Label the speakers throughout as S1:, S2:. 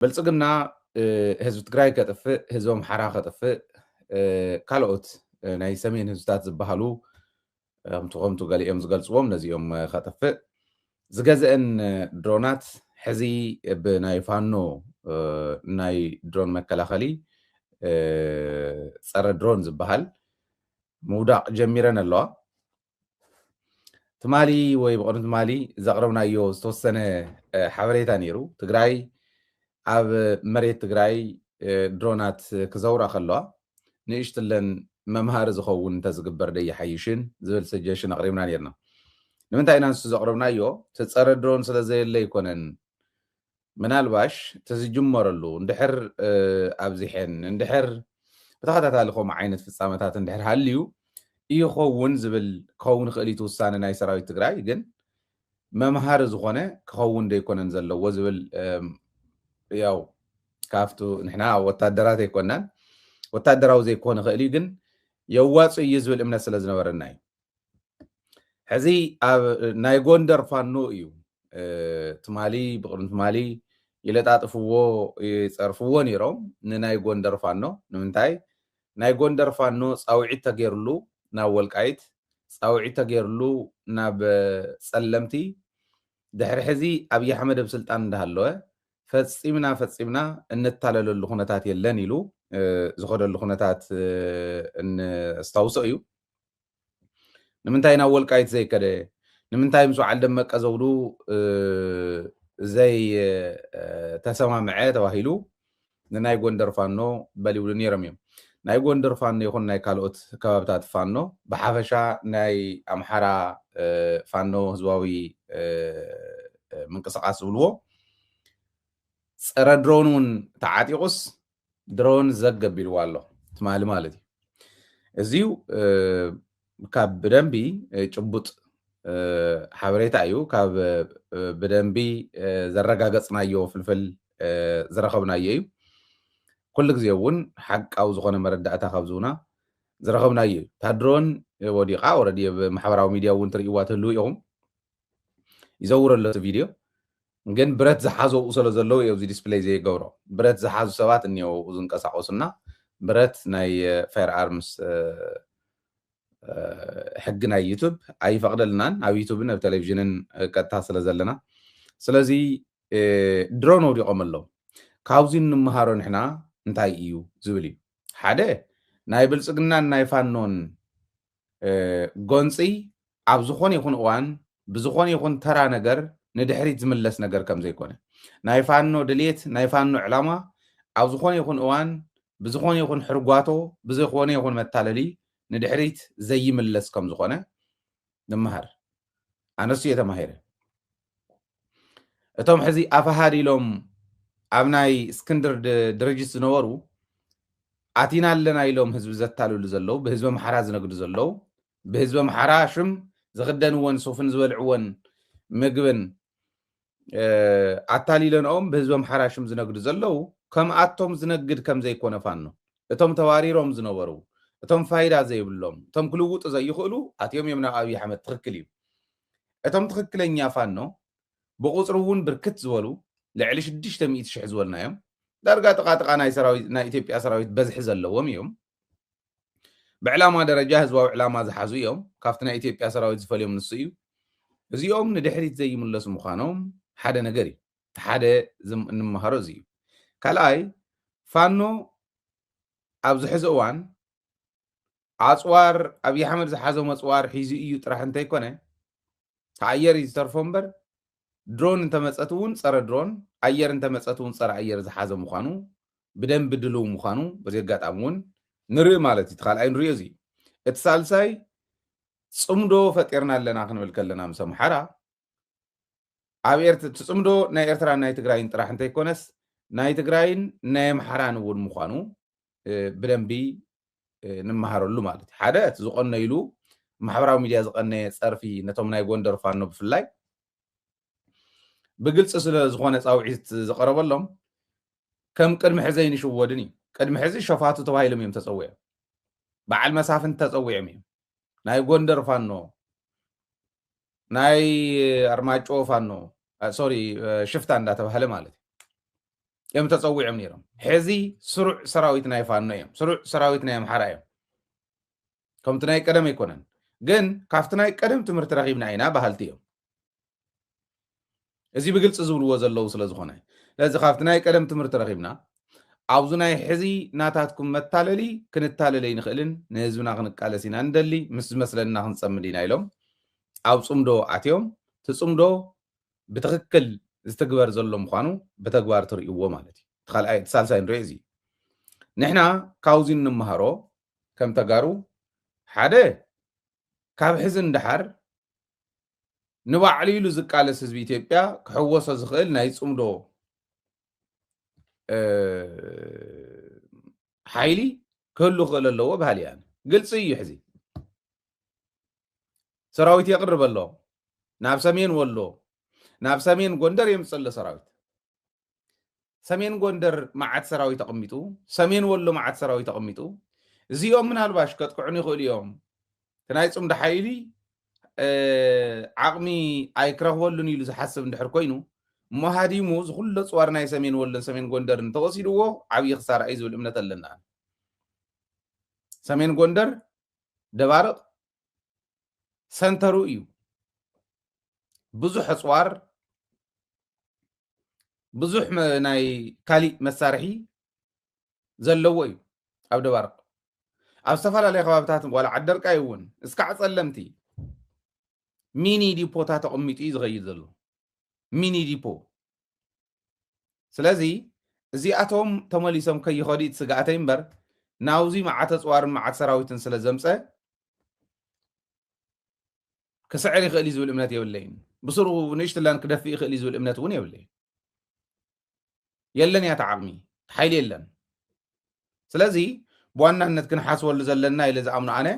S1: ብልጽግና ህዝቢ ትግራይ ከጥፍእ ህዝቦም ሓራ ከጥፍእ ካልኦት ናይ ሰሜን ህዝብታት ዝበሃሉ ከምቲ ገሊኦም ዝገልፅዎም ነዚኦም ከጥፍእ ዝገዝአን ድሮናት ሕዚ ብናይ ፋኖ ናይ ድሮን መከላኸሊ ፀረ ድሮን ዝበሃል ምውዳቕ ጀሚረን ኣለዋ ትማሊ ወይ ብቕድሚ ትማሊ ዘቕረብናዮ ዝተወሰነ ሓበሬታ ነይሩ ትግራይ ኣብ መሬት ትግራይ ድሮናት ክዘውራ ከለዋ ንእሽትለን መምሃሪ ዝኸውን እንተዝግበር ደይሓይሽን ዝብል ሰጀሽን ኣቕሪብና ነርና ንምንታይ ኢና ንሱ ዘቕረብናዮ ትፀረ ድሮን ስለ ዘየለ ይኮነን ምናልባሽ ተዝጅመረሉ እንድሕር ኣብዚሕን እንድሕር ብተኸታታሊ ከምኡ ዓይነት ፍፃመታት እንድሕር ሃልዩ ይኸውን ዝብል ክኸውን ክእል እዩ ውሳነ ናይ ሰራዊት ትግራይ ግን መምሃሪ ዝኾነ ክኸውን ደይኮነን ዘለዎ ዝብል ያው ካፍቱ ንሕና ወታደራት ኣይኮናን ወታደራዊ ዘይኮነ ክእል እዩ ግን የዋፅ እዩ ዝብል እምነት ስለ ዝነበረና እዩ ሕዚ ኣብ ናይ ጎንደር ፋኖ እዩ ትማሊ ብቕድሚ ትማሊ ይለጣጥፍዎ ይፀርፍዎ ነይሮም ንናይ ጎንደር ፋኖ ንምንታይ ናይ ጎንደር ፋኖ ፃውዒት ተገይሩሉ ናብ ወልቃይት ፃውዒት ተገይሩሉ ናብ ፀለምቲ ድሕሪ ሕዚ ኣብይ ኣሕመድ ኣብ ስልጣን እንዳሃለወ ፈፂምና እንታለለሉ ኩነታት የለን ኢሉ ዝኸደሉ ኩነታት እንስታውሶ እዩ ንምንታይ ናብ ወልቃይት ዘይከደ ንምንታይ ምስ በዓል ደመቀ ዘውዱ ዘይ ተሰማምዐ ተባሂሉ ንናይ ጎንደር ፋኖ በሊውሉ ነይሮም እዮም ናይ ጎንደር ፋኖ ይኹን ናይ ካልኦት ከባብታት ፋኖ ብሓፈሻ ናይ ኣምሓራ ፋኖ ህዝባዊ ምንቅስቃስ ዝብልዎ ፀረ ድሮን እውን ተዓጢቑስ ድሮን ዘገቢልዎ ኣሎ ትማሊ ማለት እዩ እዚዩ ካብ ብደንቢ ጭቡጥ ሓበሬታ እዩ ካብ ብደንቢ ዘረጋገፅናዮ ፍልፍል ዝረኸብናዮ እዩ ኩሉ ግዜ እውን ሓቃዊ ዝኾነ መረዳእታ ካብ ዝሁና ዝረኸብናዮ እዩ እታ ድሮን ወዲቓ ወረዲ ብማሕበራዊ ሚድያ እውን ትርእይዋ ትህልው ኢኹም ይዘውረሎ እቲ ቪድዮ ግን ብረት ዝሓዘው ስለ ዘለዉ እዩ እዚ ዲስፕሌይ ዘይገብሮ ብረት ዝሓዙ ሰባት እኒአው ዝንቀሳቀሱና ብረት ናይ ፋየር ኣርምስ ሕጊ ናይ ዩቱብ ኣይፈቅደልናን ኣብ ዩቱብን ኣብ ቴሌቭዥንን ቀጥታ ስለ ዘለና ስለዚ ድሮን ወዲቖም ኣሎ ካብዚ እንመሃሮ ንሕና እንታይ እዩ ዝብል እዩ ሓደ ናይ ብልፅግናን ናይ ፋኖን ጎንፂ ኣብ ዝኾነ ይኹን እዋን ብዝኾነ ይኹን ተራ ነገር ንድሕሪት ዝምለስ ነገር ከም ዘይኮነ ናይ ፋኖ ድሌት ናይ ፋኖ ዕላማ ኣብ ዝኾነ ይኹን እዋን ብዝኾነ ይኹን ሕርጓቶ ብዝኾነ ይኹን መታለሊ ንድሕሪት ዘይምለስ ከም ዝኾነ ንምሃር ኣነሱ የተማሂረ እቶም ሕዚ ኣፈሃድ ኢሎም ኣብ ናይ እስክንድር ድርጅት ዝነበሩ ኣቲና ኣለና ኢሎም ህዝቢ ዘታልሉ ዘለው ብህዝቢ ኣምሓራ ዝነግዱ ዘለው ብህዝቢ ኣምሓራ ሽም ዝኽደንዎን ሱፍን ዝበልዕዎን ምግብን ኣታሊለንኦም ብህዝቢ ኣምሓራ ሽም ዝነግዱ ዘለው ከምኣቶም ዝነግድ ከም ዘይኮነ ፋኖ እቶም ተባሪሮም ዝነበሩ እቶም ፋይዳ ዘይብሎም እቶም ክልውጡ ዘይኽእሉ ኣትዮም እዮም ናብ ኣብይ ኣሕመድ ትክክል እዩ እቶም ትክክለኛ ፋኖ ብቁፅሪ እውን ብርክት ዝበሉ ልዕሊ 600,000 ዝበልናዮም ዳርጋ ጥቃጥቃ ናይ ኢትዮጵያ ሰራዊት በዝሒ ዘለዎም እዮም ብዕላማ ደረጃ ህዝባዊ ዕላማ ዝሓዙ እዮም ካብቲ ናይ ኢትዮጵያ ሰራዊት ዝፈልዮም ንሱ እዩ እዚኦም ንድሕሪት ዘይምለሱ ምዃኖም ሓደ ነገር እዩ ሓደ እንመሃሮ እዚ እዩ ካልኣይ ፋኖ ኣብዚ ሕዚ እዋን ኣፅዋር ኣብይ ኣሕመድ ዝሓዞ መፅዋር ሒዙ እዩ ጥራሕ እንተይኮነ ኣየር እዩ ዝተርፎ እምበር ድሮን እንተመፀት እውን ፀረ ድሮን ኣየር እንተመፀት እውን ፀረ ኣየር ዝሓዘ ምዃኑ ብደንቢ ድልው ምዃኑ በዚ ኣጋጣሚ እውን ንርኢ ማለት እዩ ካልኣይ ንሪኦ እዚ እቲ ሳልሳይ ፅምዶ ፈጢርና ኣለና ክንብል ከለና ምስ ኣምሓራ ኣብ ፅምዶ ናይ ኤርትራን ናይ ትግራይን ጥራሕ እንተይኮነስ ናይ ትግራይን ናይ ኣምሓራን እውን ምዃኑ ብደንቢ ንምሃረሉ ማለት እዩ ሓደ እቲ ዝቐነይሉ ማሕበራዊ ሚድያ ዝቐነየ ፀርፊ ነቶም ናይ ጎንደር ፋኖ ብፍላይ ብግልፂ ስለ ዝኾነ ፃውዒት ዝቐረበሎም ከም ቅድሚ ሕዚ ይንሽወድን እዩ ቅድሚ ሕዚ ሸፋቱ ተባሂሎም እዮም ተፀዊዖም በዓል መሳፍንት ተፀዊዖም እዮም ናይ ጎንደር ፋኖ ናይ ኣርማጮ ፋኖ ሶሪ ሽፍታ እንዳተባሃለ ማለት እዩ يوم تصويعهم نيرهم حزي سرع سراويتنا يفانو يوم سرع سراويتنا يوم حرايم كم تناي قدم يكونن جن كافتناي قدم تمرت رغيبنا عينا بهالتيهم ازي بقلص زبلو زلو سلا زخونه لذا كافتناي قدم تمرت رغيبنا عاوزناي حزي ناتاتكم متاللي كنتاللي نخلن نهزونا كنقالسينا ندلي مس مسلنا خنصمدينا يلوم او صمدو اتيوم تصمدو بتخكل استكبر زلو مخانو بتغبار تريو مالتي خالأي سالساين ريزي نحنا كاوزين نمهارو كم تغارو حدا كاب حزن دحر نبعلي له زقالس حزب ኢትዮጵያ ክሕወሶ ዝኽእል ናይ ጽምዶ ሓይሊ ክህሉ ክእል ኣለዎ ባህል እያ ግልጽ እዩ ሕዚ ሰራዊት የቅርብ ኣሎ ናብ ሰሜን ወሎ ናብ ሰሜን ጎንደር የምጽለ ሰራዊት ሰሜን ጎንደር ማዓት ሰራዊት ተቀሚጡ ሰሜን ወሎ ማዓት ሰራዊት ተቀሚጡ እዚኦም ምናልባሽ ከጥቅዑን ይኽእል እዮም ናይ ጽምዶ ሓይሊ ዓቕሚ ኣይክረኽበሉን ኢሉ ዝሓስብ እንድሕር ኮይኑ መሃዲሙ ዝኩሉ ጽዋር ናይ ሰሜን ወሎን ሰሜን ጎንደርን ተወሲድዎ ዓብይ ክሳራ እዩ ዝብል እምነት ኣለና ሰሜን ጎንደር ደባርቕ ሰንተሩ እዩ ብዙሕ ጽዋር ብዙሕ ናይ ካሊእ መሳርሒ ዘለዎ እዩ ኣብ ደባርቕ ኣብ ዝተፈላለዩ ከባቢታት ዋላ ዓደርቃ ይውን እስካዕ ጸለምቲ ሚኒ ዲፖታት ተቀሚጡ ዝኸይድ ዘሎ ሚኒ ዲፖ ስለዚ እዚኣቶም ተመሊሶም ከይኸዱ ስጋኣተይ እምበር ናውዚ ማዓተ ጽዋርን ማዓት ሰራዊትን ስለ ዘምፀ ክስዕር ይኽእል ዝብል እምነት የብለይን ብስሩ ንእሽትላን ክደፍእ ይኽእል ዝብል እምነት እውን የብለይን የለን ያ ተዓቕሚ ሓይሊ የለን ስለዚ ብዋናነት ክንሓስበሉ ዘለና ኢለ ዝኣምኑ ኣነ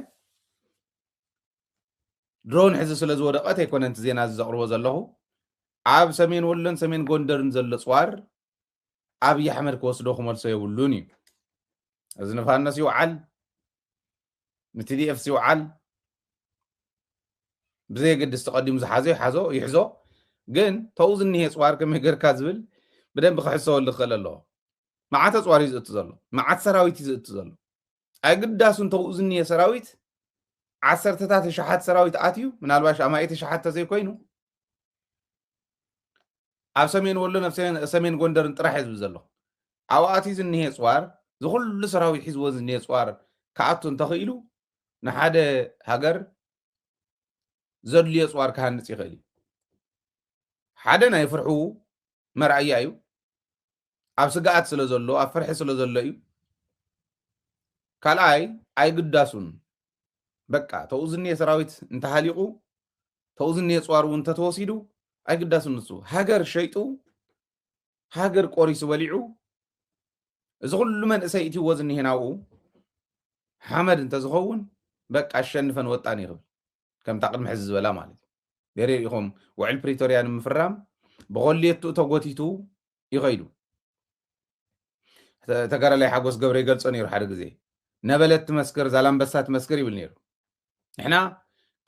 S1: ድሮን ሕዚ ስለ ዝወደቐት ኣይኮነንቲ ዜና ዘቕርቦ ዘለኹ ኣብ ሰሜን ወሎን ሰሜን ጎንደርን ዘሎ ጽዋር ኣብይ ኣሕመድ ክወስዶ ክመልሶ የብሉን እዩ እዚ ንፋኖስ ይውዓል ንቲዲኤፍ ይውዓል ብዘይገድስ ተቐዲሙ ዝሓዞ ይሕዞ ግን ተውዝ እኒሄ ጽዋር ከመይ ጌርካ ዝብል ብደንብ ክሕሰበሉ ክኽእል ኣለዎ መዓተ ጽዋር እዩ ዝእቱ ዘሎ መዓት ሰራዊት እዩ ዝእቱ ዘሎ ኣይግዳሱን ተውዝ እኒሄ ሰራዊት ዓሰርተታት ሸሓት ሰራዊት ኣትዩ ምናልባሽ ኣማኢት ሸሓት ዘይኮይኑ ኣብ ሰሜን ወሎ ናብ ሰሜን ጎንደርን ጥራሕ ህዝቢ ዘሎ ኣብ ኣትዩ ዝኒሄ ጽዋር ዝኩሉ ሰራዊት ሒዝዎ ዝኒሄ ጽዋር ከኣቱ እንተኽኢሉ ንሓደ ሃገር ዘድልዮ ጽዋር ክሃንፅ ይኽእል እዩ ሓደ ናይ ፍርሑ መርኣያ እዩ ኣብ ስጋኣት ስለ ዘሎ ኣብ ፍርሒ ስለ ዘሎ እዩ ካልኣይ ኣይግዳሱን በቃ ተውዝኒየ ሰራዊት እንተሃሊቁ ተውዝኒየ ጽዋር እውን ተተወሲዱ ኣይግዳሱን ንሱ ሃገር ሸይጡ ሃገር ቆሪሱ በሊዑ እዚ ኩሉ መንእሰይ እትይዎ ዝኒሄ ናብኡ ሓመድ እንተዝኸውን በቃ ኣሸንፈን ወጣን ይኽብል ከምታ ቅድሚ ሕዚ ዝበላ ማለት እዩ ገሬ ኢኹም ውዕል ፕሪቶርያ ንምፍራም ብቖልየቱ ተጎቲቱ ይኸይዱ ተጋዳላይ ሓጎስ ገብረ ይገልጾ ነይሩ ሓደ ግዜ ነበለት ትመስክር ዛላምበሳ ትመስክር ይብል ነይሩ ንሕና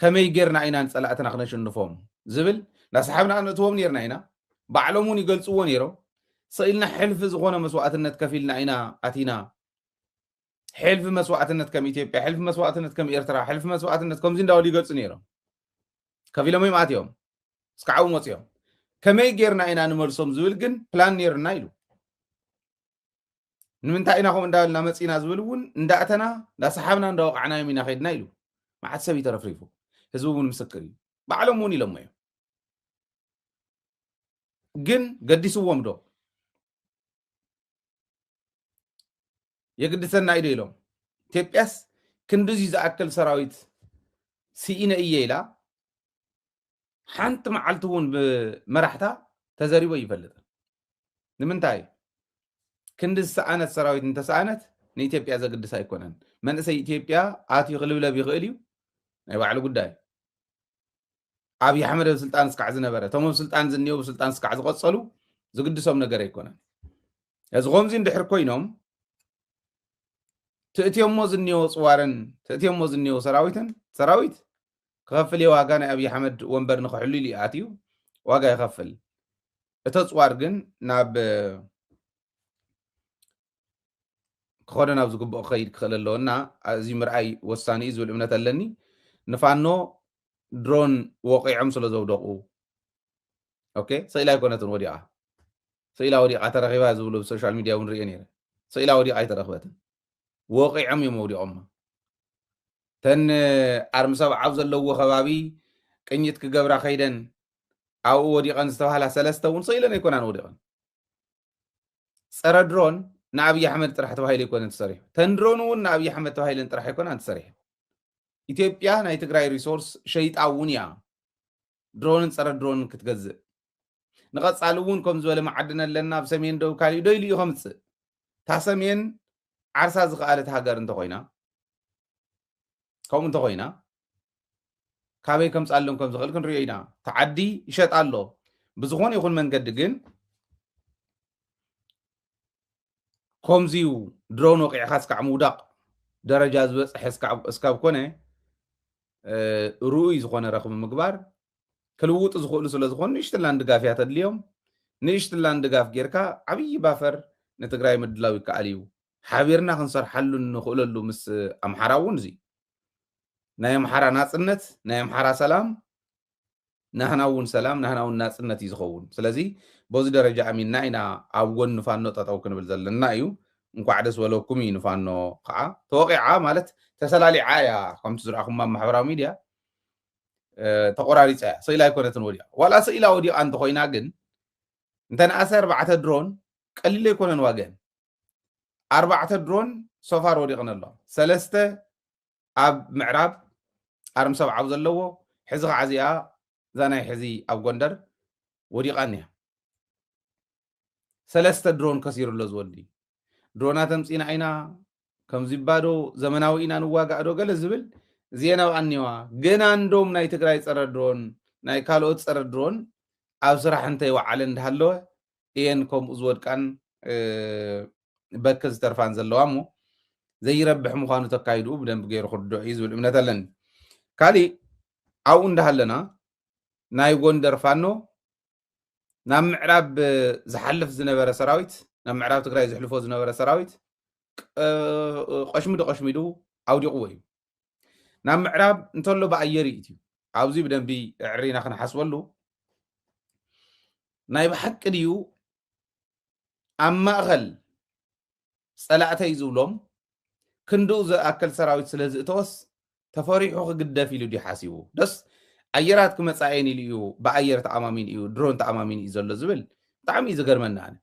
S1: ከመይ ጌርና ኢና ንጸላእትና ክነሽንፎም ዝብል ላሰሓብና ነእትዎም ነርና ኢና ባዕሎም እውን ይገልጽዎ ነይሮም ስኢልና ሕልፊ ዝኾነ መስዋዕትነት ከፊልና ኢና ኣቲና ሕልፊ መስዋዕትነት ከም ኢትዮጵያ ሕልፊ መስዋዕትነት ከም ኤርትራ ሕልፊ መስዋዕትነት ከምዚ እንዳበሉ ይገልጹ ነይሮም ከፊሎም እዮም ኣትዮም እስካዕ መፅዮም ከመይ ጌርና ኢና ንመልሶም ዝብል ግን ፕላን ነርና ኢሉ ንምንታይ ኢና ከም እንዳበልና መፂና ዝብል እውን እንዳእተና ዳሰሓብና እንዳወቃዕናዮም ኢና ኸይድና ኢሉ ማዓት ሰብ ይተረፍሪፉ ህዝቢ እውን ምስክር እዩ ባዕሎም እውን ኢሎሞ እዮም ግን ገዲስዎም ዶ የግድሰና ኢዶ ኢሎም ኢትዮጵያስ ክንድዚ ዝኣክል ሰራዊት ሲኢነ እየ ኢላ ሓንቲ መዓልቲ እውን ብመራሕታ ተዘሪቦ ይፈልጥ ንምንታይ ክንድዚ ሰኣነት ሰራዊት እንተሰኣነት ንኢትዮጵያ ዘግድስ ኣይኮነን መንእሰይ ኢትዮጵያ ኣትዩ ክልብለብ ይኽእል እዩ ናይ ባዕሉ ጉዳይ ኣብይ ኣሕመድ ኣብ ስልጣን እስካዕ ዝነበረ እቶም ኣብ ስልጣን ዝኒሄው ብስልጣን እስካዕ ዝቐፀሉ ዝግድሶም ነገር ኣይኮነን እዚ ከምዚ እንድሕር ኮይኖም ትእትዮሞ ዝኒሄዎ ጽዋርን ትእትዮሞ ዝኒሄዎ ሰራዊት ክኸፍል ዋጋ ናይ ኣብይ ኣሕመድ ወንበር ንኽሕሉ ኢሉ ኣትዩ ዋጋ ይኸፍል እቶ ጽዋር ግን ናብ ክኾነ ናብ ዝግብኦ ክኸይድ ክኽእል ኣለዎና እዚ ምርኣይ ወሳኒ እዩ ዝብል እምነት ኣለኒ ንፋኖ ድሮን ወቂዖም ስለ ዘውደቑ ኦኬ ስኢላ ኣይኮነትን ወዲቓ ስኢላ ወዲቓ ተረኺባ ዝብሉ ብሶሻል ሚድያ እውን ሪኦ ነይረ ስኢላ ወዲቓ ኣይተረኽበትን ወቂዖም እዮም ወዲቖም ተን ኣርሚ ሰብዓብ ዘለዎ ከባቢ ቅኝት ክገብራ ከይደን ኣብኡ ወዲቐን ዝተባሃላ ሰለስተ እውን ስኢለን ኣይኮናን ወዲቐን ፀረ ድሮን ንኣብይ ኣሕመድ ጥራሕ ተባሂሉ ኣይኮነን ተሰሪሑ ተን ድሮን እውን ንኣብይ ኣሕመድ ተባሂለን ጥራሕ ኣይኮናን ተሰሪሑ ኢትዮጵያ ናይ ትግራይ ሪሶርስ ሸይጣ እውን እያ ድሮንን ፀረ ድሮንን ክትገዝእ ንቐፃሊ እውን ከም ዝበለ መዓድን ኣለና ብሰሜን ደቡብ ካሊእ ደይሉ እዩ ከምፅእ እታ ሰሜን ዓርሳ ዝኸኣለት ሃገር እንተኮይና ከምኡ እንተኮይና ካበይ ከምፃሎም ከም ዝኽእል ክንሪኦ ኢና ተዓዲ ይሸጥ ኣሎ ብዝኾነ ይኹን መንገዲ ግን ከምዚኡ ድሮን ወቂዕካ እስካዕ ምውዳቕ ደረጃ ዝበፅሐ እስካብ ኮነ ርኡይ ዝኾነ ረኽቢ ምግባር ክልውጡ ዝኽእሉ ስለ ዝኾኑ ንእሽትላን ድጋፍ እያ ተድልዮም ንእሽትላን ድጋፍ ጌርካ ዓብዪ ባፈር ንትግራይ ምድላው ይከኣል እዩ ሓቢርና ክንሰርሓሉ ንኽእለሉ ምስ ኣምሓራ እውን እዚ ናይ ኣምሓራ ናፅነት ናይ ኣምሓራ ሰላም ናህና እውን ሰላም ናህና እውን ናፅነት እዩ ዝኸውን ስለዚ በዚ ደረጃ ኣሚንና ኢና ኣብ ጎኒ ፋኖ ጠጠው ክንብል ዘለና እዩ እንኳዕ ደስ በለኩም እዩ ንፋኖ ከዓ ተወቂዓ ማለት ተሰላሊዓ እያ ከምቲ ዝረኣኹማ ማሕበራዊ ሚድያ ተቆራሪፃ እያ ስኢላ ኣይኮነትን ወዲቓ ዋላ ስኢላ ወዲቓ እንተኮይና ግን እንተነኣሰ 4 ድሮን ቀሊል ኣይኮነን ዋገን 4 ድሮን ሶፋር ወዲቕን ኣሎ 3 ኣብ ምዕራብ ኣርሚ ሰብዓብ ዘለዎ ሕዚ ከዓ እዚኣ እዛ ናይ ሕዚ ኣብ ጎንደር ወዲቓን እያ 3 ድሮን ከሲሩሎ ዝወዲ ድሮናት ኣምፂና ኢና ከምዚ ባዶ ዘመናዊ ኢና ንዋጋእ ዶ ገለ ዝብል ዜና ኣብኣኒዋ ገና እንዶም ናይ ትግራይ ፀረ ድሮን ናይ ካልኦት ፀረ ድሮን ኣብ ስራሕ እንተይወዓለ እንዳሃለወ እየን ከምኡ ዝወድቃን በክ ዝተርፋን ዘለዋ እሞ ዘይረብሕ ምዃኑ ተካይዱ ብደንቢ ገይሩ ክርድዑ እዩ ዝብል እምነት ኣለኒ ካሊእ ኣብኡ እንዳሃለና ናይ ጎንደር ፋኖ ናብ ምዕራብ ዝሓልፍ ዝነበረ ሰራዊት ናብ ምዕራብ ትግራይ ዝሕልፎ ዝነበረ ሰራዊት ቀሽሚዱ ቀሽሚዱ ኣውዲቕዎ እዩ ናብ ምዕራብ እንተሎ ብኣየር እዩ ኣብዚ ብደንቢ ዕሪና ክንሓስበሉ ናይ ብሓቂ ድዩ ኣብ ማእኸል ፀላእተይ ዝብሎም ክንድኡ ዝኣከል ሰራዊት ስለ ዝእተወስ ተፈሪሑ ክግደፍ ኢሉ ድዩ ሓሲቡ ደስ ኣየራት ክመፃየን ኢሉ እዩ ብኣየር ተኣማሚን እዩ ድሮን ተኣማሚን እዩ ዘሎ ዝብል ብጣዕሚ እዩ ዝገርመና ኣነ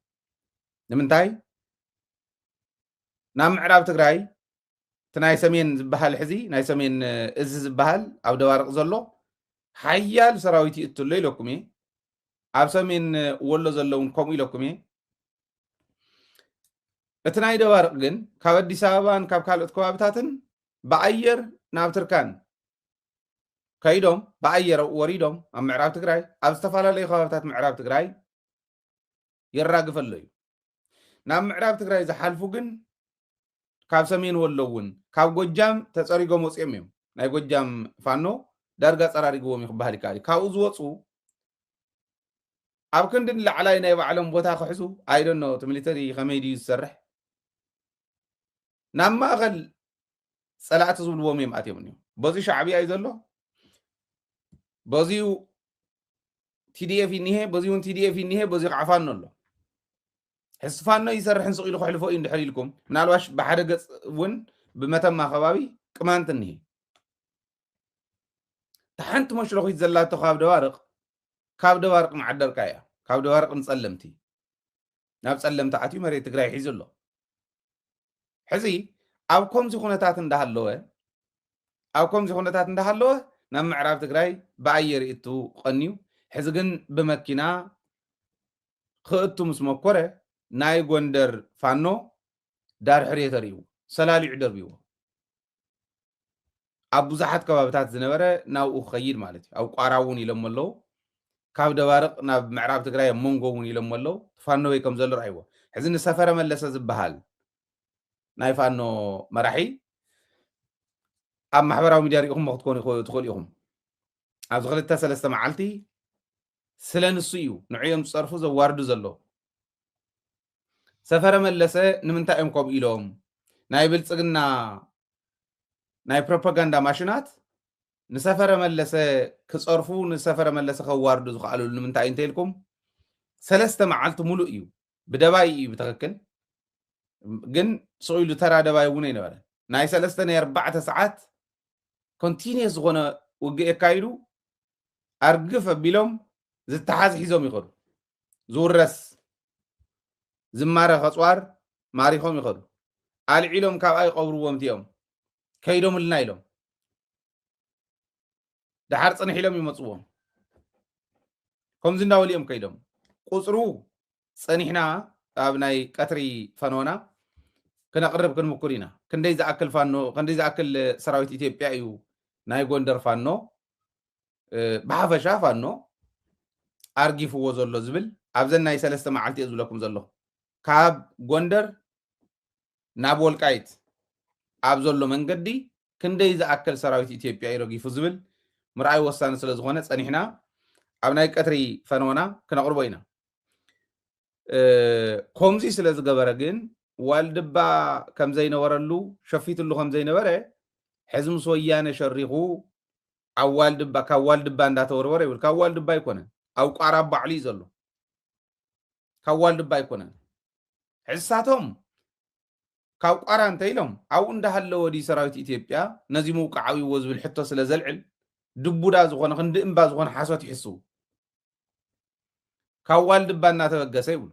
S1: ንምንታይ ናብ ምዕራብ ትግራይ እቲ ናይ ሰሜን ዝበሃል ሕዚ ናይ ሰሜን እዚ ዝበሃል ኣብ ደባርቕ ዘሎ ሓያል ሰራዊት ይእትሎ ኢለኩም እየ ኣብ ሰሜን ወሎ ዘለውን ከምኡ ኢለኩም እየ እቲ ናይ ደባርቕ ግን ካብ ኣዲስ ኣበባን ካብ ካልኦት ከባቢታትን ብኣየር ናብ ትርካን ከይዶም ብኣየር ወሪዶም ኣብ ምዕራብ ትግራይ ኣብ ዝተፈላለዩ ከባቢታት ምዕራብ ትግራይ የራግፈሎ እዩ ናብ ምዕራብ ትግራይ ዝሓልፉ ግን ካብ ሰሜን ወሎ እውን ካብ ጎጃም ተፀሪጎም ወፂኦም እዮም ናይ ጎጃም ፋኖ ዳርጋ ፀራሪግዎም ይክበሃል ይከኣል እዩ ካብኡ ዝወፁ ኣብ ክንዲ ንላዕላይ ናይ ባዕሎም ቦታ ክሕዙ ኣይደኖ እቲ ሚሊተሪ ከመይ ድዩ ዝሰርሕ ናብ ማእኸል ፀላእቲ ዝብልዎም እዮም ኣትዮም እዮም በዚኡ ሻዕብያ እዩ ዘሎ በዚኡ ቲዲኤፍ ይኒሄ በዚኡ ቲዲኤፍ ይኒሄ በዚኡ ከዓ ፋኖ ኣሎ ሕዚ ፋኖ ይሰርሕን ስቕ ኢሉ ክሕልፎ እዩ እንድሕር ኢልኩም ምናልባሽ ብሓደ ገፅ እውን ብመተማ ከባቢ ቅማንት እኒሄ ተሓንቲ መሽለኺት ዘላቶ ካብ ደባርቕ መዓደርቃ እያ ካብ ደባርቕ ንፀለምቲ ናብ ፀለምቲ ኣትዩ መሬት ትግራይ ሒዙ ኣሎ ሕዚ ኣብ ከምዚ ኩነታት እንዳሃለወ ናብ ምዕራብ ትግራይ ብኣየር እቱ ቀንዩ ሕዚ ግን ብመኪና ክእቱ ምስ መኮረ ናይ ጎንደር ፋኖ ዳር ሕርየ ተርእዩ ሰላሊዑ ደርቢዎ ኣብ ብዙሓት ከባቢታት ዝነበረ ናብኡ ክኸይድ ማለት እዩ ኣብ ቋራ እውን ኢሎም ኣለዉ ካብ ደባርቕ ናብ ምዕራብ ትግራይ ኣብ መንጎ እውን ኢሎም ኣለዉ ፋኖ ወይ ከም ዘሎ ረኣይዎ ሕዚ ንሰፈረ መለሰ ዝበሃል ናይ ፋኖ መራሒ ኣብ ማሕበራዊ ሚድያ ሪኢኹም ክትኮኑ ትኽእሉ ኢኹም ኣብዚ 2-3 መዓልቲ ስለ ንሱ እዩ ንዕዮም ዝፀርፉ ዘዋርዱ ዘሎ ሰፈረ መለሰ ንምንታይ እዮም ከምኡ ኢሎም ናይ ብልጽግና ናይ ፕሮፓጋንዳ ማሽናት ንሰፈረ መለሰ ክጸርፉ ንሰፈረ መለሰ ከዋርዱ ዝኽኣሉ ንምንታይ እንተይልኩም ሰለስተ መዓልቲ ሙሉእ እዩ ብደባይ እዩ ብትኽክል ግን ስኢሉ ተራ ደባይ እውን ኣይነበረ ናይ 3 ናይ 4 ሰዓት ኮንቲኒየስ ዝኾነ ውግእ የካይዱ ኣርግፍ ኣቢሎም ዝተሓዝ ሒዞም ይኸዱ ዝውረስ ዝማረ ኸፅዋር ማሪኾም ይኸዱ ኣልዒሎም ካብኣይ ቀብርዎም እቲኦም ከይዶምልና ኢሎም ድሓር ፅንሕ ኢሎም ይመፅዎም ከምዚ እንዳበሉ እዮም ከይዶም ቁፅሩ ፀኒሕና ኣብ ናይ ቀትሪ ፈኖና ክነቅርብ ክንምኩር ኢና ክንደይ ዝኣክል ፋኖ ክንደይ ዝኣክል ሰራዊት ኢትዮጵያ እዩ ናይ ጎንደር ፋኖ ብሓፈሻ ፋኖ ኣርጊፍዎ ዘሎ ዝብል ኣብዘን ናይ 3 መዓልቲ እየ ዝብለኩም ዘለኹ ካብ ጎንደር ናብ ወልቃይት ኣብ ዘሎ መንገዲ ክንደይ ዝኣክል ሰራዊት ኢትዮጵያ ይረጊፉ ዝብል ምርኣይ ወሳኒ ስለ ዝኾነ ፀኒሕና ኣብ ናይ ቀትሪ ፈኖና ክነቅርቦ ኢና ከምዚ ስለ ዝገበረ ግን ዋልድባ ከም ዘይነበረሉ ሸፊትሉ ከም ዘይነበረ ሕዚ ምስ ወያነ ሸሪኹ ኣብ ዋልድባ ካብ ዋልድባ እንዳተወርወረ ይብል ካብ ዋልድባ ኣይኮነን ኣብ ቋራ ባዕሉ እዩ ዘሎ ካብ ዋልድባ ኣይኮነን ሕሳቶም ካብ ቋራ እንተኢሎም ኣብኡ እንዳሃለወ ዲ ሰራዊት ኢትዮጵያ ነዚ ምውቃዓዊዎ ዝብል ሕቶ ስለ ዘልዕል ድቡዳ ዝኾነ ክንዲ እምባ ዝኾነ ሓሶት ይሕሱ ካብ ዋልድባ እናተበገሰ ይብሉ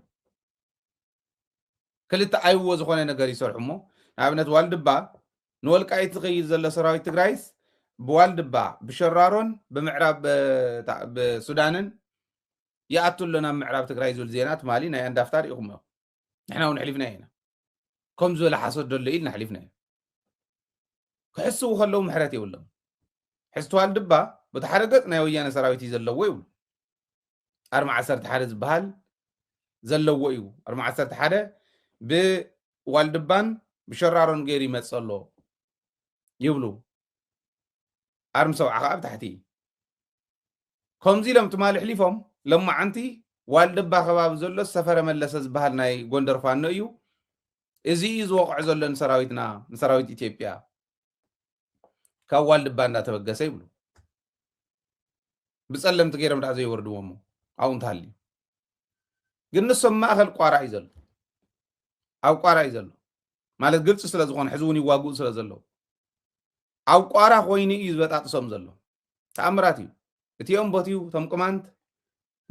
S1: ክልተ ኣይዎ ዝኾነ ነገር ይሰርሑ እሞ ንኣብነት ዋልድባ ንወልቃይት ዝኸይድ ዘሎ ሰራዊት ትግራይስ ብዋልድባ ብሸራሮን ብምዕራብ ብሱዳንን ይኣትሎ ናብ ምዕራብ ትግራይ ዝብል ዜና ትማሊ ናይ ኣንዳፍታ ሪኢኹም ንሕና እውን ሕሊፍና ኢና ከም ዝበለ ሓሶት ደሎ ኢልና ሕሊፍና ኢና ክሕስቡ ከለዉ ምሕረት የብሎም ሕዝቲ ዋልድባ በቲ ሓደ ገፅ ናይ ወያነ ሰራዊት እዩ ዘለዎ ይብሉ 41 ዝበሃል ዘለዎ እዩ 41 ብዋልድባን ብሸራሮን ገይሩ ይመፅእ ኣሎ ይብሉ 47 ከዓ ብታሕቲ ከምዚ ኢሎም ትማሊ ሕሊፎም ሎማዓንቲ ዋልድባ ከባቢ ዘሎ ሰፈረ መለሰ ዝበሃል ናይ ጎንደር ፋኖ እዩ እዚ እዩ ዝወቕዕ ዘሎ ንሰራዊትና ንሰራዊት ኢትዮጵያ ካብ ዋልድባ እንዳተበገሰ ይብሉ ብፀለምቲ ገይሮም ዳ ዘይወርድዎም ኣብኡ እንተሃልዩ ግን ንሶም ማእኸል ቋራ እዩ ዘሎ ኣብ ቋራ እዩ ዘሎ ማለት ግልፂ ስለ ዝኾነ ሕዚ እውን ይዋግኡ ስለ ዘለዎ ኣብ ቋራ ኮይኑ እዩ ዝበጣጥሶም ዘሎ ተኣምራት እዩ እቲኦም ቦትዩ ቶም ቅማንት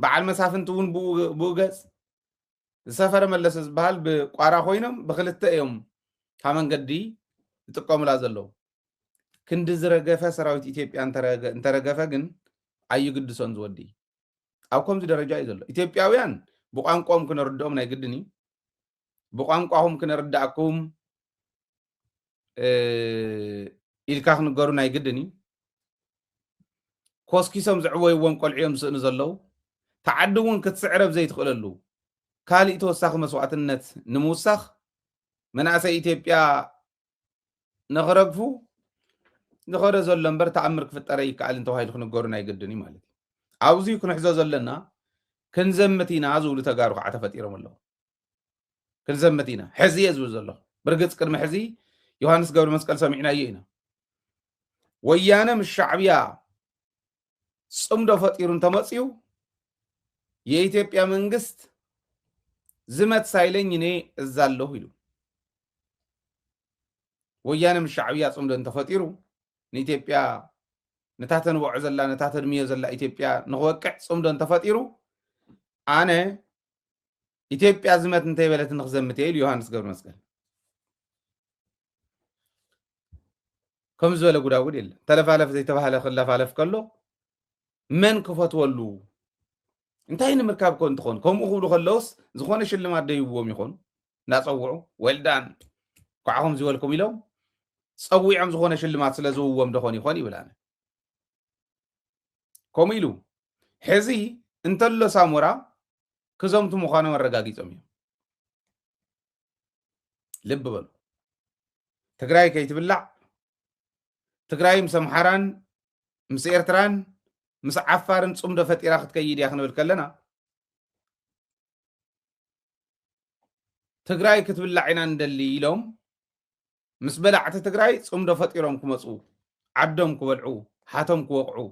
S1: በዓል መሳፍንቲ እውን ብኡ ገፅ ዝሰፈረ መለሰ ዝበሃል ብቋራ ኮይኖም ብክልተ እዮም ካብ መንገዲ ዝጥቀሙላ ዘለዉ ክንዲ ዝረገፈ ሰራዊት ኢትዮጵያ እንተረገፈ ግን ኣይግድሶን ዝወዲ ኣብ ከምዚ ደረጃ እዩ ዘሎ ኢትዮጵያውያን ብቋንቋኦም ክነርድኦም ናይ ግድን እዩ ብቋንቋኹም ክነርዳእኩም ኢልካ ክንገሩ ናይ ግድን እዩ ኮስኪሶም ዝዕወይዎም ቆልዒዮም ዝስእኑ ዘለዉ ተዓዲ እውን ክትስዕረብ ዘይትኽእለሉ ካልእ ተወሳኺ መስዋዕትነት ንምውሳኽ መናእሰይ ኢትዮጵያ ንኽረግፉ ዝኸደ ዘሎ እምበር ተኣምር ክፍጠረ ይከኣል እንተባሂሉ ክንገሩ ናይ ግድን እዩ ማለት እዩ ኣብዚ ክንሕዞ ዘለና ክንዘምት ኢና ዝብሉ ተጋሩ ከዓ ተፈጢሮም ኣለዉ ክንዘምት ኢና ሕዚ እየ ዝብል ዘሎ ብርግፅ ቅድሚ ሕዚ ዮሃንስ ገብረ መስቀል ሰሚዕናዮ ኢና ወያነ ምስ ሻዕብያ ጽምዶ ፈጢሩ እንተመፅዩ የኢትዮጵያ መንግስት ዝመት ሳይለኝ እኔ እዛለሁ ኢሉ ወያነ ምስ ሻዕብያ ጽምዶ እንተፈጢሩ ንኢትዮጵያ ነታተንበዖ ዘላ ነታተድምዮ ዘላ ኢትዮጵያ ንኽወቅዕ ጽምዶ እንተፈጢሩ ኣነ ኢትዮጵያ ዝመት እንተይበለት ንኽዘምት እየ ኢሉ ዮሃንስ ገብረ መስቀል ከም ዝበለ ጉዳጉድ የለን ተለፋለፍ ዘይተባሃለ ክለፋለፍ ከሎ መን ክፈትወሉ እንታይ ንምርካብ ኮ እንትኾን ከምኡ ክብሉ ከለውስ ዝኾነ ሽልማት ደይብዎም ይኾኑ እንዳፀውዑ ወልዳን ኳዕኹም ዝበልኩም ኢሎም ፀዊዖም ዝኾነ ሽልማት ስለ ዝውዎም ደኾን ይኾን ይብላነ ከምኡ ኢሉ ሕዚ እንተሎ ሳሞራ ክዘምቱ ምዃኖም ኣረጋጊፆም እዮም ልቢ በሉ ትግራይ ከይትብላዕ ትግራይ ምስ ኣምሓራን ምስ ኤርትራን ምስ ዓፋርን ጽምዶ ፈጢራ ክትከይድ እያ ክንብል ከለና ትግራይ ክትብላዕ ኢና እንደሊ ኢሎም ምስ በላዕቲ ትግራይ ጽምዶ ፈጢሮም ክመጹ ዓዶም ክበልዑ ሓቶም ክወቕዑ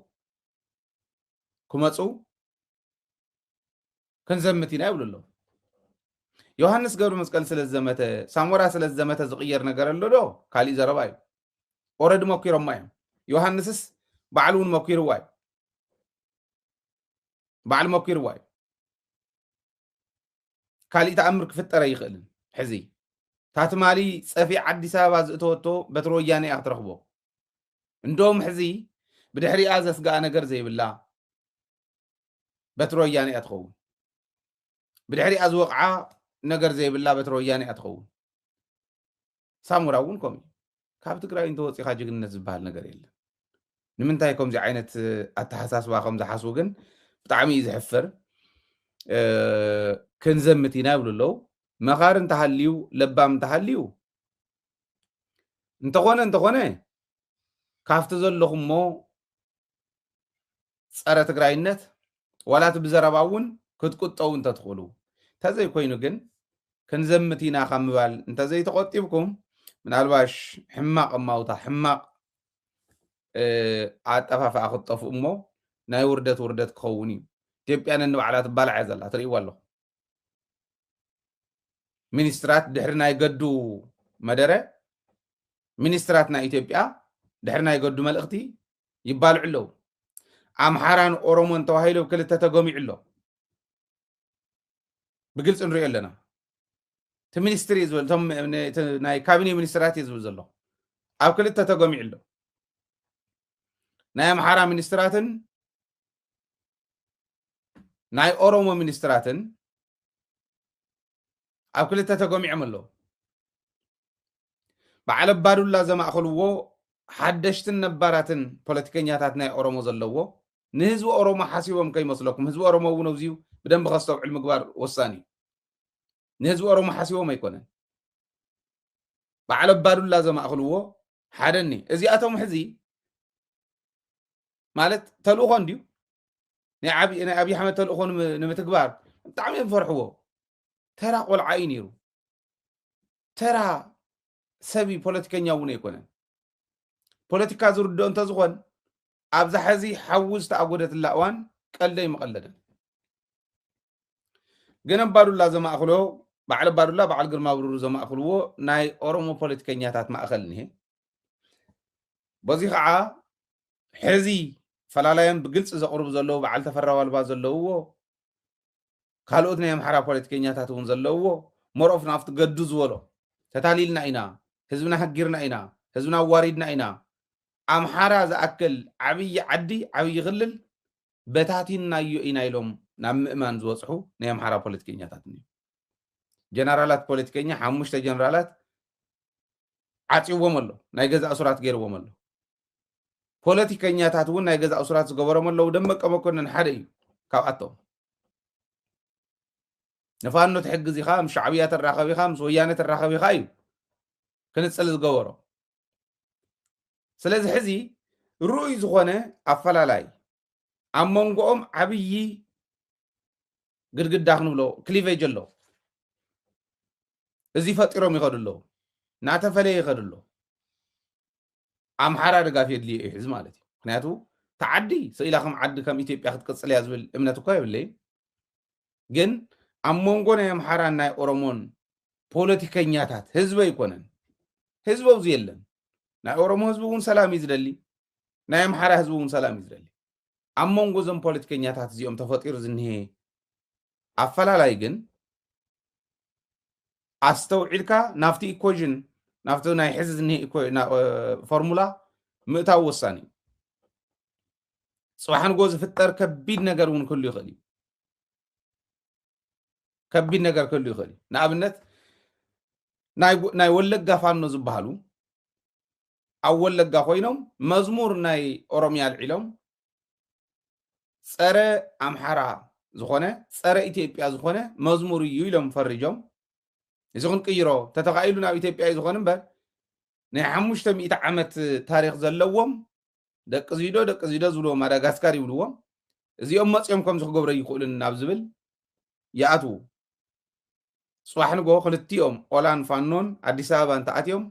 S1: ክመጹ ክንዘምት ኢና ይብሉ ኣለዉ ዮሃንስ ገብረ መስቀል ስለ ዘመተ ሳሞራ ስለ ዘመተ ዝቕየር ነገር ኣሎ ዶ ካልእ ዘረባ እዩ ኦረዲ መኪሮማ እዮም ዮሃንስስ ባዕሉ እውን መኪርዋ እዩ ባዕሉ መኪርዋ እዩ ካልእ ተኣምር ክፍጠረ ይኽእልን ሕዚ ታትማሊ ፀፊ ዓዲስ አበባ ዝእተወቶ በትሮ ወያነ እያ ክትረኽቦ እንደውም ሕዚ ብድሕሪኣ ዘስጋኣ ነገር ዘይብላ በትሮ ወያነ እያ ትኸውን ብድሕሪኣ ዝወቕዓ ነገር ዘይብላ በትሮ ወያነ እያ ትኸውን ሳሙራ እውን ከምኡ ካብ ትግራይ እንተወፂኻ ጅግንነት ዝበሃል ነገር የለን ንምንታይ ከምዚ ዓይነት ኣተሓሳስባ ከም ዝሓስቡ ግን ብጣዕሚ እዩ ዝሕፍር ክንዘምት ኢና ይብሉ ኣለዉ መኻር እንተሃልዩ ለባም እንተሃልዩ እንተኾነ ካፍቲ ዘለኹሞ ፀረ ትግራይነት ዋላት ብዘረባ እውን ክትቁጠው እንተትኽእሉ እንተዘይኮይኑ ግን ክንዘምት ኢና ካብ ምባል እንተዘይተቆጢብኩም ምናልባሽ ሕማቕ እማውታ ሕማቕ ኣጠፋፍኣ ክትጠፍኡ እሞ ናይ ውርደት ክኸውን እዩ ኢትዮጵያ ነንባዕላ ትባልዓ ዘላ ትርእይዎ ኣለኹ ሚኒስትራት ድሕሪ ናይ ገዱ መደረ ሚኒስትራት ናይ ኢትዮጵያ ድሕሪ ናይ ገዱ መልእኽቲ ይባልዑ ኣለዉ ኣምሓራን ኦሮሞን ተባሂሉ ክልተ ተገሚዑ ኣሎ ብግልፂ ንሪኦ ኣለና እቲ ሚኒስትሪ ዝብል እቶም ናይ ካቢኔ ሚኒስትራት እዩ ዝብል ዘሎ ኣብ ክልተ ተገሚዑ ኣሎ ናይ ኣምሓራ ሚኒስትራትን ናይ ኦሮሞ ሚኒስትራትን ኣብ ክልተ ተገሚዖም ኣለዉ በዓል ኣባዱላ ዘማእኸልዎ ሓደሽትን ነባራትን ፖለቲከኛታት ናይ ኦሮሞ ዘለዎ ንህዝቢ ኦሮሞ ሓሲቦም ከይመስለኩም ህዝቢ ኦሮሞ እውን ኣብዚዩ ብደንቢ ከስተውዕል ምግባር ወሳኒ እዩ ንህዝቢ ኦሮሞ ሓሲቦም ኣይኮነን በዓል ኣባዱላ ዘማእኸልዎ ሓደኒ እዚኣቶም ሕዚ ማለት ተልእኾ እንድዩ ናይ ኣብዪ ኣሕመድ ተልእኾ ንምትግባር ብጣዕሚ እዮም ዝፈርሕዎ ተራ ቆልዓ እዩ ነይሩ ተራ ሰቢ ፖለቲከኛ እውን ኣይኮነን ፖለቲካ ዝርድኦ እንተዝኾን ኣብዛ ሕዚ ሓዊ ዝተኣጎደትላ እዋን ቀልደ ይመቐለደን ግን ኣባዱላ ዘማእኸሎ በዓል ኣባዱላ በዓል ግርማ ብሩሩ ዘማእኸልዎ ናይ ኦሮሞ ፖለቲከኛታት ማእኸል እኒሄ በዚ ከዓ ሕዚ ፈላላዮም ብግልፂ ዘቕርቡ ዘለዉ በዓል ተፈራ ዋልባ ዘለውዎ ካልኦት ናይ ኣምሓራ ፖለቲከኛታት እውን ዘለውዎ መርኦፍ ናብቲ ገዱ ዝበሎ ተታሊልና ኢና ህዝብና ሃጊርና ኢና ህዝብና ኣዋሪድና ኢና ኣምሓራ ዝኣክል ዓብዪ ዓዲ ዓብዪ ክልል በታቲናዮ ኢና ኢሎም ናብ ምእማን ዝበፅሑ ናይ ኣምሓራ ፖለቲከኛታት እኒዩ ጀነራላት ፖለቲከኛ 5 ጀነራላት ዓፂዎም ኣሎ ናይ ገዛ እሱራት ገይርዎም ኣሎ ፖለቲከኛታት እውን ናይ ገዛ እሱራት ዝገበሮም ኣለዉ ደመቀ መኮነን ሓደ እዩ ካብኣቶም ንፋኖ ትሕግዝ ኢኻ ምስ ሻዕብያ ተራኸብ ኢኻ ምስ ወያነ ተራኸብ ኢኻ እዩ ክንፅል ዝገበሮ ስለዚ ሕዚ ርኡይ ዝኾነ ኣፈላላይ ኣብ መንጎኦም ዓብዪ ግድግዳ ክንብሎ ክሊቬጅ ኣሎ እዚ ፈጢሮም ይኸዱ ኣለዉ እናተፈለየ ይኸዱ ኣሎ ኣምሓራ ደጋፊ የድልዮ እዩ ሕዚ ማለት እዩ ምክንያቱ ተዓዲ ስኢላ ከም ዓዲ ከም ኢትዮጵያ ክትቅፅል እያ ዝብል እምነት እኳ የብለይ ግን ኣብ መንጎ ናይ ኣምሓራን ናይ ኦሮሞን ፖለቲከኛታት ህዝቢ ኣይኮነን ህዝቢ ኣብዙ የለን ናይ ኦሮሞ ህዝቢ እውን ሰላም እዩ ዝደሊ ናይ ኣምሓራ ህዝቢ እውን ሰላም እዩ ዝደሊ ኣብ መንጎ እዞም ፖለቲከኛታት እዚኦም ተፈጢሩ ዝኒሄ ኣፈላላይ ግን ኣስተውዒልካ ናብቲ ኢኮዥን ናብቲ ናይ ሕዚ ዝኒሄ ፎርሙላ ምእታው ወሳኒ እዩ ፅባሕ ንጎ ዝፍጠር ከቢድ ነገር እውን ክህሉ ይኽእል እዩ ከቢድ ነገር ክህሉ ይኽእል እዩ ንኣብነት ናይ ወለጋ ፋኖ ዝበሃሉ ኣብ ወለጋ ኮይኖም መዝሙር ናይ ኦሮምያ ኣልዒሎም ፀረ ኣምሓራ ዝኾነ ፀረ ኢትዮጵያ ዝኾነ መዝሙር እዩ ኢሎም ፈሪጆም እዚ ክንቅይሮ ተተኻኢሉ ናብ ኢትዮጵያ እዩ ዝኾነ እምበር ናይ 500 ዓመት ታሪክ ዘለዎም ደቂ ዚዶ ዝብልዎ ማዳጋስካር ይብልዎም እዚኦም መፅኦም ከምዚ ክገብሮ ይኽእሉን ናብ ዝብል ይኣትዉ ፅባሕ ንጎ ክልቲኦም ኦላን ፋኖን ኣዲስ ኣበባ እንተኣትዮም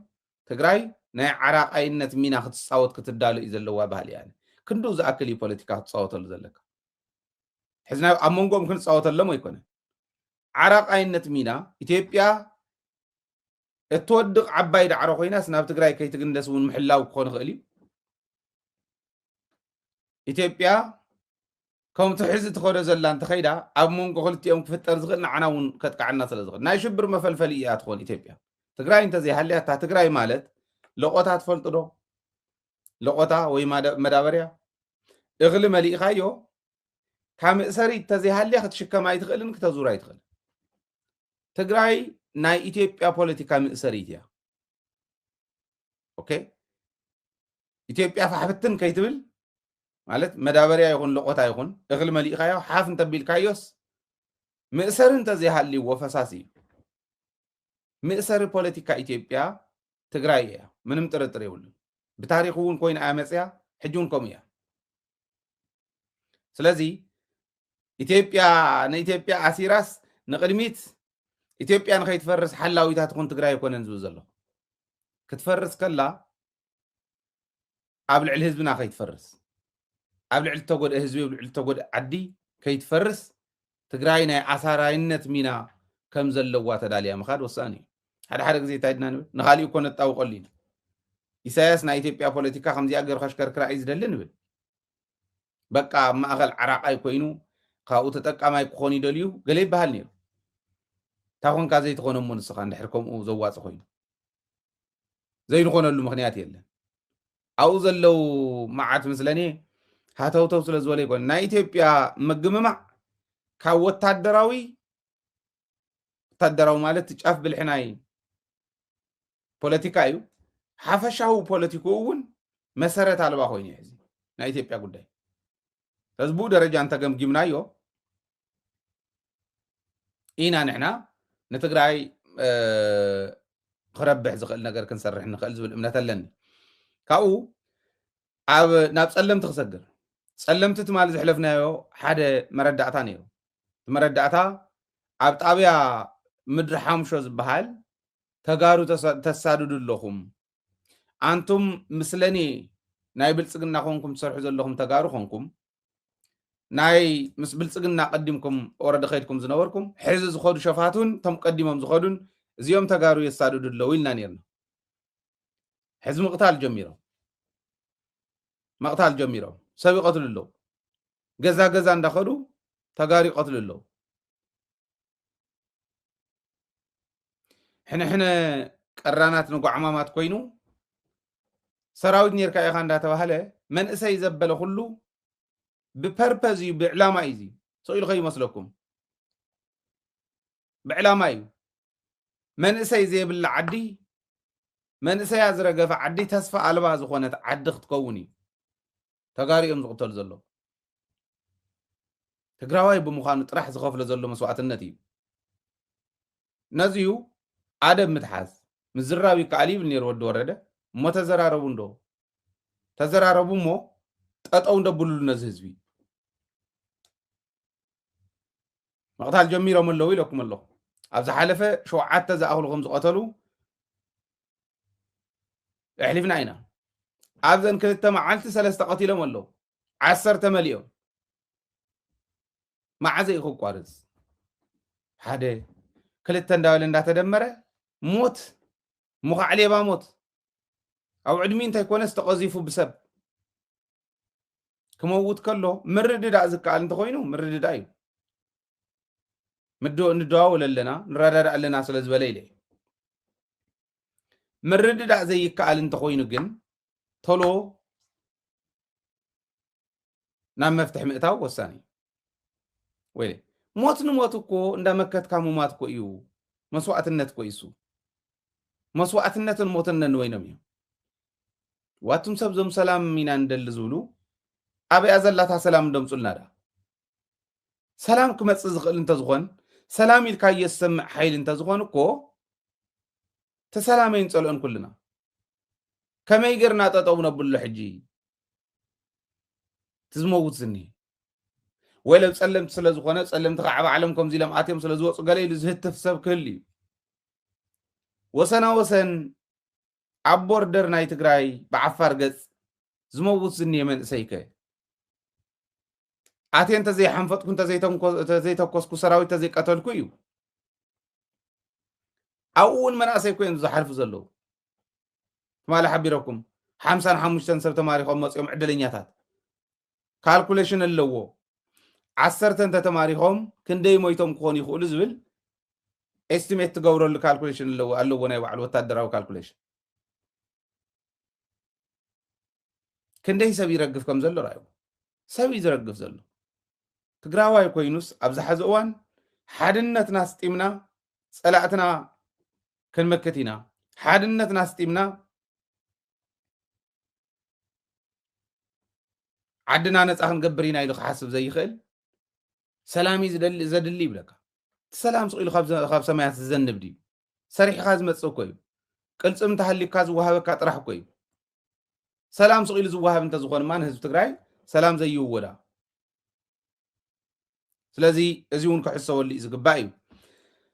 S1: ትግራይ ናይ ዓራቃይነት ሚና ክትፃወት ክትዳሉ እዩ ዘለዋ ባህል يعني ክንዱ ዝኣክል እዩ ፖለቲካ ክትፃወተሉ ዘለካ ሕዝና ኣብ መንጎኦም ክንፃወተሎም ኣይኮነን ዓራቃይነት ሚና ኢትዮጵያ እትወድቕ ዓባይ ዳዕሮ ኮይናስ ናብ ትግራይ ከይትግንደስ እውን ምሕላው ክኾን ይኽእል እዩ ኢትዮጵያ ከምቲ ሕዚ ትኸዶ ዘላ እንተኸይዳ ኣብ መንጎ ክልቲኦም ክፍጠር ዝኽእል ንዓና እውን ከጥቃዕና ስለ ዝኽእል ናይ ሽብር መፈልፈሊ እያ ትኾን ኢትዮጵያ ትግራይ እንተዘይሃልያ እታ ትግራይ ማለት ለቆታ ትፈልጡ ዶ ለቆታ ወይ መዳበርያ እኽሊ መሊእኻዮ ካብ ምእሰሪ እንተዘይሃልያ ክትሽከማ ኣይትኽእልን ክተዙራ ኣይትኽእል ትግራይ ናይ ኢትዮጵያ ፖለቲካ ምእሰሪት እያ ኦኬ ኢትዮጵያ ፋሕፍትን ከይትብል ማለት መዳበርያ ይኹን ለቆታ ይኹን እኽሊ መሊእኻዮ ሓፍ እንተቢልካዮስ ምእሰሪ እንተዘይሃልይዎ ፈሳሲ እዩ ምእሰሪ ፖለቲካ ኢትዮጵያ ትግራይ እያ ምንም ጥርጥር የብሉን ብታሪክ እውን ኮይና ኣመፅያ ሕጂ እውን ከምኡ እያ ስለዚ ኢትዮጵያ ንኢትዮጵያ ኣሲራስ ንቅድሚት ኢትዮጵያ ንከይትፈርስ ሓላዊታት ትኹን ትግራይ ኣይኮነን ዝብል ዘሎ ክትፈርስ ከላ ኣብ ልዕሊ ህዝብና ከይትፈርስ ኣብ ልዕሊ ተጎድአ ህዝቢ ኣብ ልዕሊ ተጎድአ ዓዲ ከይትፈርስ ትግራይ ናይ ኣሳራይነት ሚና ከም ዘለዋ ተዳልያ ምኻድ ወሳኒ እዩ ሓደ ግዜ ታይድና ንብል ንኻሊእ እኮ ነጣውቀሉ ኢና ኢሳያስ ናይ ኢትዮጵያ ፖለቲካ ከምዚኣ ገይሩ ከሽከርክራ እዩ ዝደሊ ንብል በቃ ኣብ ማእኸል ዓራቃይ ኮይኑ ካብኡ ተጠቃማይ ክኾን ይደልዩ ገለ ይበሃል ነይሩ እታ ኮንካ ዘይትኾነ እሞ ንስኻ እንድሕር ከምኡ ዘዋፅእ ኮይኑ ዘይንኾነሉ ምክንያት የለን ኣብኡ ዘለው መዓት ምስለኒ ሃተውተው ስለ ዝበለ ይኮን ናይ ኢትዮጵያ ምግምማዕ ካብ ወታደራዊ ማለት ጫፍ ብልሕናይ ፖለቲካ እዩ ሓፈሻዊ ፖለቲኩ እውን መሰረት ኣልባ ኮይኑ ሕዚ ናይ ኢትዮጵያ ጉዳይ ህዝቡ ደረጃ እንተገምጊምናዮ ኢና ንሕና ንትግራይ ክረብሕ ዝኽእል ነገር ክንሰርሕ ንኽእል ዝብል እምነት ኣለኒ ካብኡ ኣብ ናብ ፀለምቲ ክሰግር ፀለምቲ ትማል ዝሕለፍናዮ ሓደ መረዳእታ ነይሩ መረዳእታ ኣብ ጣብያ ምድሪ ሓምሾ ዝበሃል ተጋሩ ተሳድዱ ኣለኹም ኣንቱም ምስለኒ ናይ ብልፅግና ኮንኩም ትሰርሑ ዘለኹም ተጋሩ ኮንኩም ናይ ምስ ብልፅግና ቀዲምኩም ወረደ ኸይድኩም ዝነበርኩም ሕዚ ዝኸዱ ሸፋቱን ቶም ቀዲሞም ዝኸዱን እዚኦም ተጋሩ የሳድዱ ኣለዉ ኢልና ነርና ሕዚ ምቕታል ጀሚሮም ሰብ ይቐትሉ ኣለዉ ገዛ ገዛ እንዳኸዱ ተጋሩ ይቐትሉ ኣለዉ ሕንሕነ ቀራናት ንጓዕማማት ኮይኑ ሰራዊት ነርካ ኢኻ እንዳተባሃለ መንእሰይ ዘበለ ኩሉ ብፐርፐዝ እዩ ብዕላማ እዩ ሰኢሉ ከይመስለኩም ብዕላማ እዩ መንእሰይ ዘይብላ ዓዲ መንእሰያ ዝረገፈ ዓዲ ተስፋ ኣልባ ዝኾነት ዓዲ ክትከውን እዩ ተጋሪኦም ዝቕተሉ ዘሎ ትግራዋይ ብምዃኑ ጥራሕ ዝኸፍለ ዘሎ መስዋዕትነት እዩ ነዚዩ ኣደብ ምትሓዝ ምዝራብ ይከኣል ይብል ነይሩ ወዲ ወረደ እሞ ተዘራረቡ እንዶ ተዘራረቡ እሞ ጠጠው እንደብልሉ ነዚ ህዝቢ መቕታል ጀሚሮም ኣለዉ ኢለኩም ኣለኹ ኣብ ዝሓለፈ 7 ዝኣኽሉ ዝቐተሉ ኣሕሊፍና ኢና ኣብዘን 2 መዓልቲ 3 ቀቲሎም ኣለዉ 10 መሊኦም መዓዘ ይክቋርፅ ሓደ 2 እንዳበለ እንዳተደመረ ሞት ሙኻዕ ሌባ ሞት ኣብ ዕድሚ እንታይ ኮነስ ተቐዚፉ ብሰብ ክመውት ከሎ ምርድዳእ ዝከኣል እንተኮይኑ ምርድዳእ እዩ እንደዋወል ኣለና ንረዳዳ ኣለና ስለ ዝበለ ኢለ ምርድዳእ ዘይከኣል እንተኮይኑ ግን ቶሎ ናብ መፍትሒ ምእታው ወሳኒ ወይ ሞት ንሞት እኮ እንዳመከትካ ሙማት እኮ እዩ መስዋዕትነት እኮ ይሱ መስዋዕትነትን ሞትነን ወይኖም እዮም ዋቱም ሰብ ዞም ሰላም ኢና እንደል ዝብሉ ኣብያ ዘላታ ሰላም እንደምፁልና ዳ ሰላም ክመፅእ ዝኽእል እንተዝኾን ሰላም ኢልካ የሰምዕ ሓይል እንተዝኾን እኮ ተሰላመይ ንፀልኦን ኩልና ከመይ ገርና ጠጠው ነብሎ ሕጂ ትዝመውት ዝኒ ወይ ለው ፀለምቲ ስለ ዝኾነ ፀለምቲ ከዓ ባዕሎም ከምዚ ኢሎም ኣትዮም ስለ ዝወፁ ገለ ኢሉ ዝህትፍ ሰብ ክህል እዩ ወሰና ወሰን ኣብ ቦርደር ናይ ትግራይ ብዓፋር ገጽ ዝመውት ዝንየ መንእሰይከ ኣትየ እንተዘይሓንፈጥኩ እንተዘይተኮስኩ ሰራዊት እንተዘይቀተልኩ እዩ ኣብኡ እውን መናእሰይ ኮይኖም ዝሓልፉ ዘለዉ ትማሊ ሓቢረኩም 55 ሰብ ተማሪኾም መፅኦም ዕድለኛታት ካልኩሌሽን ኣለዎ 10 ተተማሪኾም ክንደይ ሞይቶም ክኾኑ ይኽእሉ ዝብል ኤስቲሜት ትገብረሉ ካልኩሌሽን ኣለዎ ናይ ባዕሉ ወታደራዊ ካልኩሌሽን ክንደይ ሰብ ይረግፍ ከም ዘሎ ራእዩ ሰብ እዩ ዝረግፍ ዘሎ ትግራዋይ ኮይኑስ ኣብ ዝሓዘ እዋን ሓድነትና ስጢምና ፀላእትና ክንመክት ኢና ሓድነትና ስጢምና ዓድና ነፃ ክንገብር ኢና ኢሉ ክሓስብ ዘይኽእል ሰላም እዩ ዘድሊ ይብለካ ሰላም ስኢሉ ካብ ሰማያት ዝዘንብ ድዩ ሰሪሕካ ዝመፅእ እኮ እዩ ቅልፅም እንተሃሊብካ ዝወሃበካ ጥራሕ እኮ እዩ ሰላም ስኢሉ ዝወሃብ እንተዝኾንማ ንህዝቢ ትግራይ ሰላም ዘይውወዳ ስለዚ እዚ እውን ክሕሰበሉ እዩ ዝግባእ እዩ